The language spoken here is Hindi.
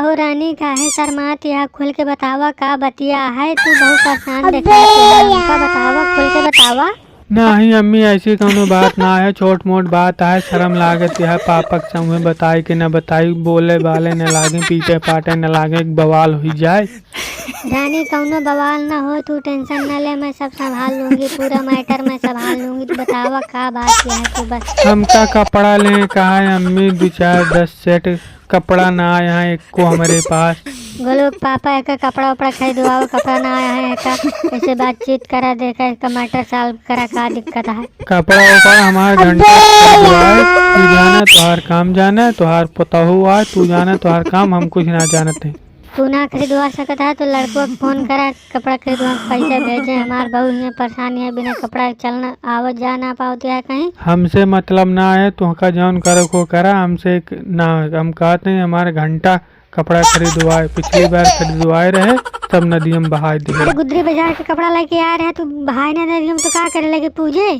हो रानी, काहे शर्मात या? खुल के बतावा का बतिया है। तू बहुत परेशान देखा हमका, बतावा खुल के बतावा। नहीं अम्मी, ऐसी कोनो बात ना है, छोट मोट बात है, शर्म लागत है। पापा के संग में बताई कि न बताई, बोले बाले न लागे, पीटे पाटे न लागे, बवाल हो जाए। रानी कौनो बवाल ना हो, तू टेंशन न ले, मैं सब संभाल लूंगी, पूरा मैटर मैं संभाल लूंगी। तू बतावा का बात क्या है तू बस। हमका कपड़ा ले कहा है अम्मी, 2-4-10 सेट कपड़ा ना आया है एक को हमारे पास। बोलो पापा एक कपड़ा उपड़ा खरीदवाओ, कपड़ा ना आया है एक, ऐसे बातचीत करा, देखा इसका मैटर सॉल्व करा, का दिक्कत है। कपड़ा उपड़ा हमारा घंटा खरीदवाए। तू जाना तुहार काम, जाना तुहार पतहू आ, तू जाना तुहार काम, हम कुछ ना जानते। तू ना खरीदवा सकता है तो लड़कों को फोन करा, कपड़ा खरीदवा पैसे भेजे। हमार बहू में परेशानी है, बिना कपड़ा चलना आवत जा ना पाती है कहीं। हमसे मतलब ना है, तुहका जौन करो को करा, हमसे ना। हम कहते हैं हमारे घंटा कपड़ा खरीदवाए, पिछली बार खरीदवाए रहे तब नदियम बहाई दिए। गुदरी बाजार के कपड़ा लेके आ रहे हैं, तू भाई ने नदियम तो का करे लगे पूजे।